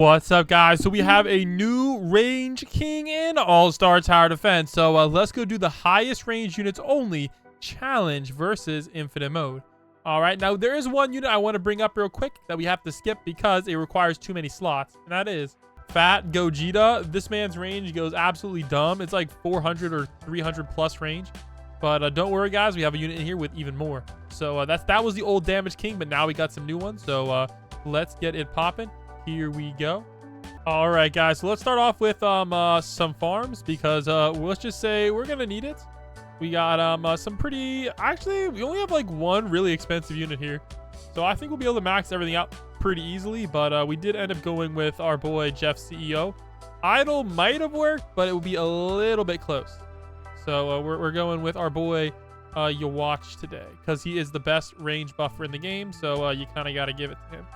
What's up, guys? So we have a new range king in all-star tower defense. So let's go do the highest range units only challenge versus infinite mode. All right, now there is one unit I want to bring up real quick that we have to skip because it requires too many slots, and that is Fat Gogeta. This man's range goes absolutely dumb. It's like 400 or 300 plus range, but don't worry, guys, we have a unit in here with even more. So that was the old damage king, but now we got some new ones. So let's get it popping. Here we go. All right, guys, so let's start off with some farms because let's just say we're gonna need it. We got some pretty, actually we only have like one really expensive unit here, so I think we'll be able to max everything out pretty easily. But we did end up going with our boy Jeff CEO. Idle might have worked, but it would be a little bit close. So we're going with our boy Yawatch today because he is the best range buffer in the game, so you kind of got to give it to him.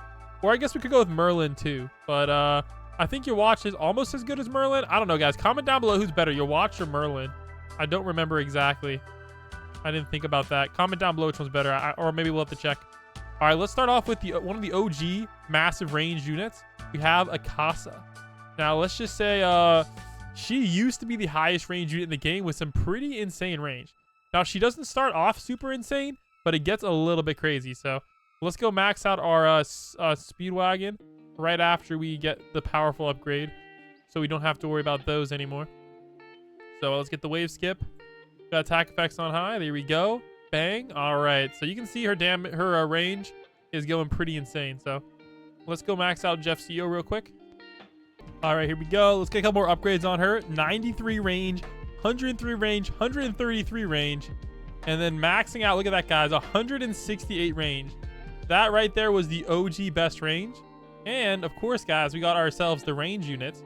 Or I guess we could go with Merlin too, but I think your watch is almost as good as Merlin. I don't know, guys. Comment down below who's better, your watch or Merlin. I don't remember exactly. I didn't think about that. Comment down below which one's better, or maybe we'll have to check. All right, let's start off with one of the OG massive range units. We have Akasa. Now, let's just say she used to be the highest range unit in the game with some pretty insane range. Now, she doesn't start off super insane, but it gets a little bit crazy, so let's go max out our Speedwagon right after we get the powerful upgrade, so we don't have to worry about those anymore. So let's get the wave skip. Got attack effects on high. There we go. Bang. All right. So you can see her range is going pretty insane. So let's go max out Jeff CEO real quick. All right, here we go. Let's get a couple more upgrades on her. 93 range, 103 range, 133 range, and then maxing out. Look at that, guys. 168 range. That right there was the OG best range. And of course, guys, we got ourselves the range unit,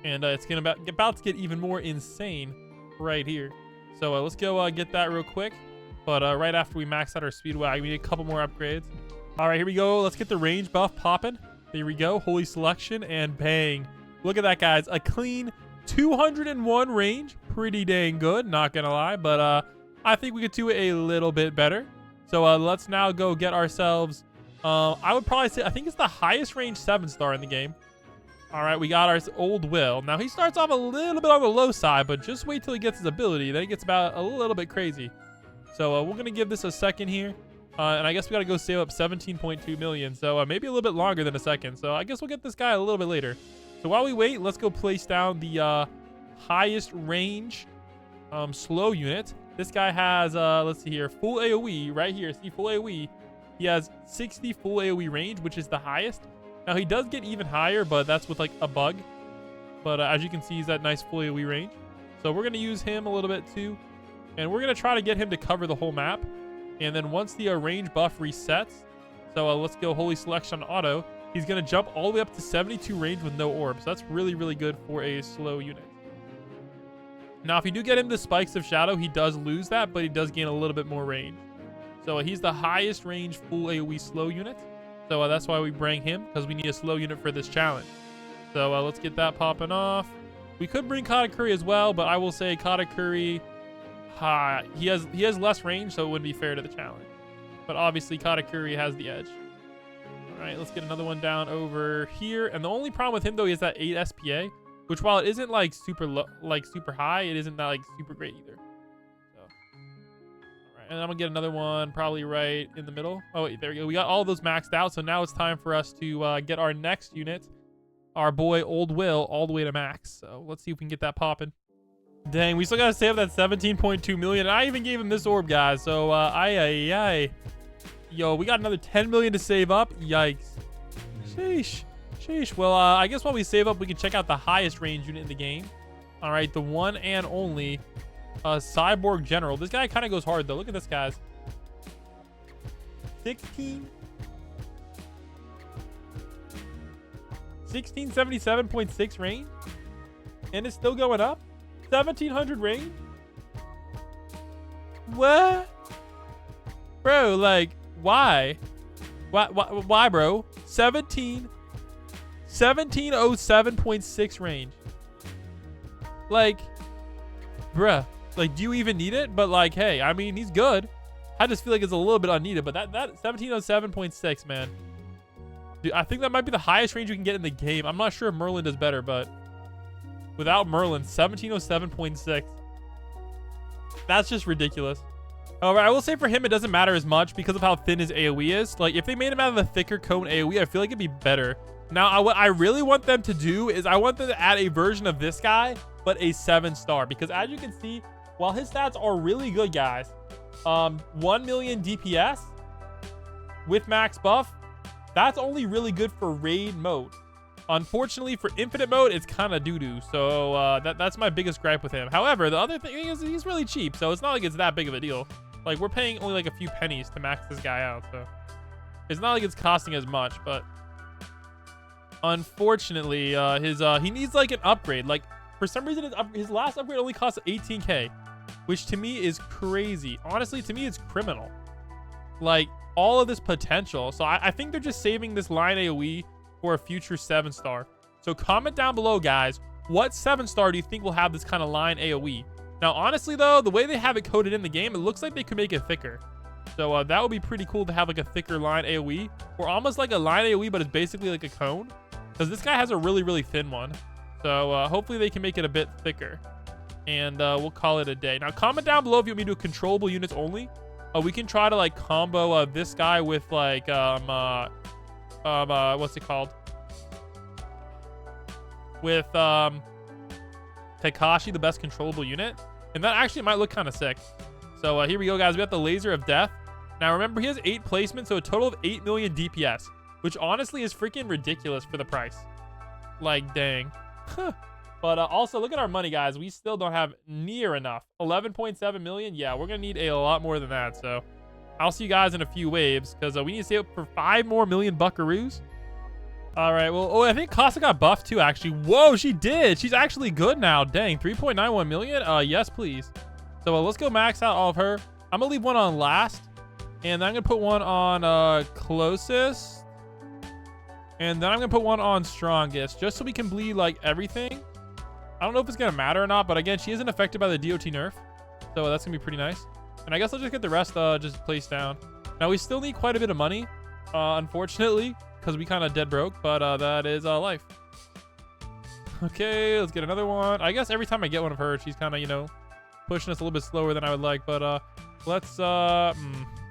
and it's gonna about to get even more insane right here. So let's go get that real quick. But right after we max out our Speedwagon, we need a couple more upgrades. All right, here we go. Let's get the range buff popping. There we go. Holy selection, and bang. Look at that, guys. A clean 201 range. Pretty dang good, not gonna lie. But I think we could do it a little bit better. So let's now go get ourselves, I would probably say, I think it's the highest range 7-star in the game. All right, we got our Old Will. Now, he starts off a little bit on the low side, but just wait till he gets his ability. Then it gets about a little bit crazy. So we're going to give this a second here. And I guess we got to go save up 17.2 million. So maybe a little bit longer than a second. So I guess we'll get this guy a little bit later. So while we wait, let's go place down the highest range slow unit. This guy has, let's see here, full AoE right here. See, full AoE. He has 60 full AoE range, which is the highest. Now, he does get even higher, but that's with like a bug. But as you can see, he's at nice full AoE range. So we're going to use him a little bit too. And we're going to try to get him to cover the whole map. And then once the range buff resets, so let's go Holy Selection on auto. He's going to jump all the way up to 72 range with no orbs. So that's really, really good for a slow unit. Now, if you do get him the Spikes of Shadow, he does lose that, but he does gain a little bit more range. So he's the highest range full AoE slow unit. So that's why we bring him, because we need a slow unit for this challenge. So let's get that popping off. We could bring Katakuri as well, but I will say Katakuri, he has less range, so it wouldn't be fair to the challenge. But obviously Katakuri has the edge. All right, let's get another one down over here. And the only problem with him, though, is that 8 SPA, which while it isn't like super low, like super high, it isn't that like super great either. So, all right, and I'm gonna get another one probably right in the middle. Oh wait, there we go. We got all of those maxed out, so now it's time for us to get our next unit, our boy Old Will, all the way to max. So let's see if we can get that popping. Dang, we still gotta save that 17.2 million. I even gave him this orb, guys. So yo, we got another 10 million to save up. Yikes. Sheesh. Sheesh. Well, I guess while we save up, we can check out the highest range unit in the game. All right, the one and only Cyborg General. This guy kind of goes hard, though. Look at this, guys. 1677.6 range. And it's still going up. 1700 range. What? Bro, like, why? Why, bro? 1707.6 range. Like, bruh, like, do you even need it? But like, hey, I mean, he's good. I just feel like it's a little bit unneeded, but that 1707.6, man. Dude, I think that might be the highest range you can get in the game. I'm not sure if Merlin does better, but without Merlin, 1707.6. That's just ridiculous. However, I will say for him, it doesn't matter as much because of how thin his AoE is. Like, if they made him out of the thicker cone AoE, I feel like it'd be better. Now, what I really want them to do is I want them to add a version of this guy, but a 7-star. Because as you can see, while his stats are really good, guys, 1 million DPS with max buff, that's only really good for raid mode. Unfortunately, for infinite mode, it's kind of doo-doo. So that's my biggest gripe with him. However, the other thing is he's really cheap. So it's not like it's that big of a deal. Like, we're paying only like a few pennies to max this guy out. So it's not like it's costing as much. But unfortunately, he needs like an upgrade. Like, for some reason, his last upgrade only costs 18k, which to me is crazy. Honestly, to me, it's criminal. Like, all of this potential. So I think they're just saving this line AoE for a future 7-star. So comment down below, guys, what 7-star do you think will have this kind of line AoE? Now, honestly, though, the way they have it coded in the game, it looks like they could make it thicker. So that would be pretty cool to have like a thicker line AoE, or almost like a line AoE, but it's basically like a cone, because this guy has a really, really thin one. So hopefully they can make it a bit thicker, and we'll call it a day. Now, comment down below if you want me to do controllable units only. We can try to like combo this guy with like what's it called? With Kakashi, the best controllable unit. And that actually might look kind of sick. So here we go, guys. We got the Laser of Death. Now, remember, he has 8 placements, so a total of 8 million DPS, which honestly is freaking ridiculous for the price. Like, dang. But also, look at our money, guys. We still don't have near enough. 11.7 million. Yeah, we're going to need a lot more than that. So I'll see you guys in a few waves, because we need to save up for 5 more million buckaroos. All right. Well, I think Casa got buffed too, actually. Whoa, she did. She's actually good now. Dang, 3.91 million. Yes, please. So let's go max out all of her. I'm going to leave one on last, and then I'm going to put one on closest, and then I'm going to put one on strongest, just so we can bleed like everything. I don't know if it's going to matter or not, but again, she isn't affected by the DOT nerf, so that's going to be pretty nice. And I guess I'll just get the rest just placed down. Now, we still need quite a bit of money, unfortunately, because we kind of dead broke, but that is life. Okay, let's get another one. I guess every time I get one of her, she's kind of, you know, pushing us a little bit slower than I would like, but let's all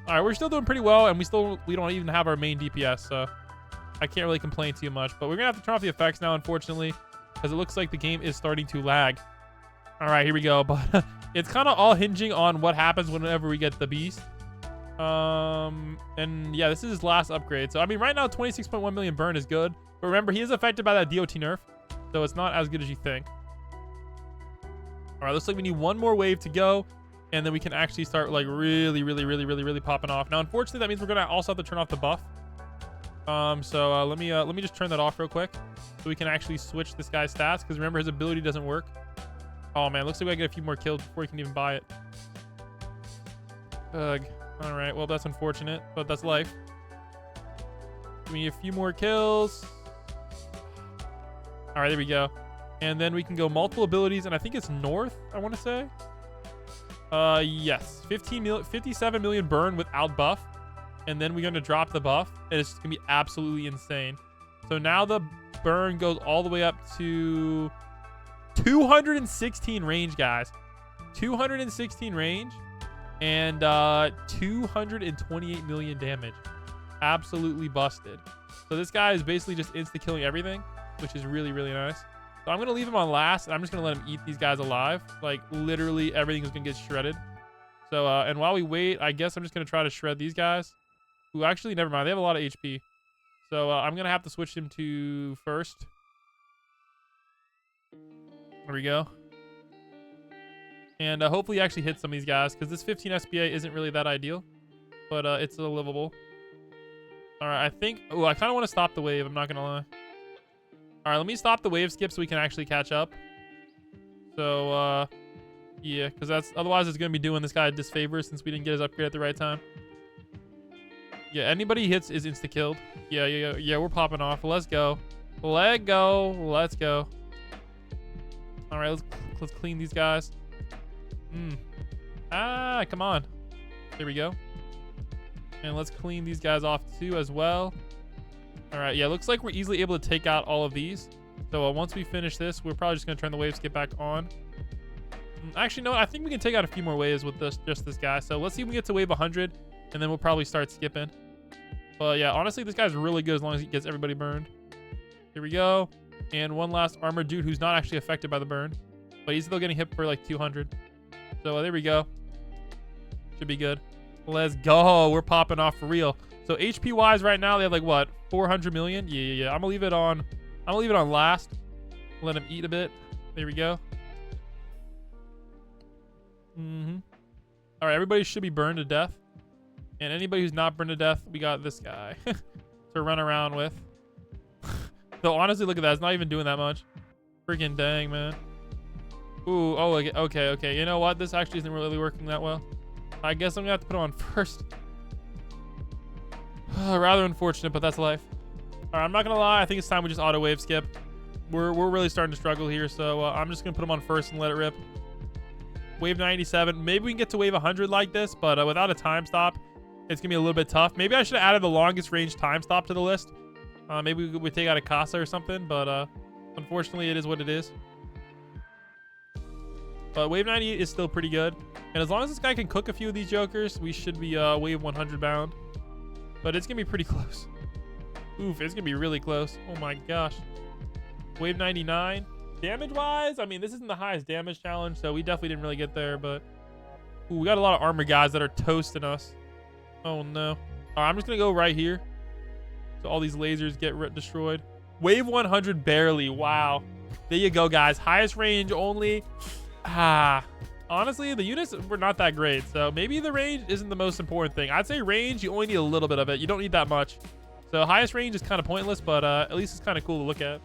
right, we're still doing pretty well, and we don't even have our main DPS, so I can't really complain too much. But we're gonna have to turn off the effects now, unfortunately, because it looks like the game is starting to lag. All right, here we go. But it's kind of all hinging on what happens whenever we get the beast. And yeah, this is his last upgrade. So I mean, right now 26.1 million burn is good, but remember, he is affected by that DOT nerf, so it's not as good as you think. All right, looks like we need one more wave to go, and then we can actually start like really popping off. Now, unfortunately, that means we're gonna also have to turn off the buff. So let me just turn that off real quick, so we can actually switch this guy's stats, because remember, his ability doesn't work. Oh man, looks like we gotta get a few more kills before we can even buy it. Ugh. All right, well, that's unfortunate, but that's life. We need a few more kills. All right, there we go. And then we can go multiple abilities, and I think it's north, I want to say. Yes, 57 million burn without buff, and then we're going to drop the buff, and it's going to be absolutely insane. So now the burn goes all the way up to 216 range, guys. 216 range, and 228 million damage. Absolutely busted. So this guy is basically just insta-killing everything, which is really nice. So I'm going to leave him on last, and I'm just going to let him eat these guys alive. Like, literally everything is going to get shredded. So, and while we wait, I guess I'm just going to try to shred these guys. Who actually, never mind. They have a lot of HP. So I'm going to have to switch him to first. There we go. And hopefully actually hit some of these guys, because this 15 SPA isn't really that ideal. But it's a livable. All right, I think... Oh, I kind of want to stop the wave. I'm not going to lie. All right, let me stop the wave skip so we can actually catch up. So, yeah, because otherwise it's going to be doing this guy a disfavor since we didn't get his upgrade at the right time. Yeah, anybody he hits is insta-killed. Yeah, we're popping off. Let's go. Let's go. All right, let's clean these guys. Come on. There we go. And let's clean these guys off too as well. All right, yeah, looks like we're easily able to take out all of these. So once we finish this, we're probably just gonna turn the wave skip back on. Actually, no, I think we can take out a few more waves with just this guy. So let's see if we get to wave 100, and then we'll probably start skipping. But yeah, honestly, this guy's really good as long as he gets everybody burned. Here we go. And one last armored dude who's not actually affected by the burn, but he's still getting hit for like 200. So there we go. Should be good. Let's go. We're popping off for real. So HP wise right now, they have like what, 400 million? Yeah. I'm gonna leave it on last. Let him eat a bit. There we go. All right, everybody should be burned to death. And anybody who's not burned to death, we got this guy to run around with. So honestly, look at that. It's not even doing that much. Freaking dang, man. Ooh, oh, okay. You know what? This actually isn't really working that well. I guess I'm gonna have to put it on first. Rather unfortunate, but that's life. All right, I'm not gonna lie. I think it's time we just auto wave skip. We're really starting to struggle here, so I'm just gonna put them on first and let it rip. Wave 97. Maybe we can get to wave 100 like this, but without a time stop, it's gonna be a little bit tough. Maybe I should have added the longest range time stop to the list. Maybe we take out a Casa or something, but unfortunately, it is what it is. But wave 98 is still pretty good, and as long as this guy can cook a few of these jokers, we should be wave 100 bound. But it's gonna be pretty close. Oof, it's gonna be really close. Oh my gosh. Wave 99. Damage wise, I mean, this isn't the highest damage challenge, so we definitely didn't really get there, but ooh, we got a lot of armor guys that are toasting us. Oh no. All right, I'm just gonna go right here, so all these lasers get destroyed. Wave 100 barely. Wow. There you go, guys. Highest range only. Honestly, the units were not that great, so maybe the range isn't the most important thing. I'd say range, you only need a little bit of it. You don't need that much. So highest range is kind of pointless, but at least it's kind of cool to look at.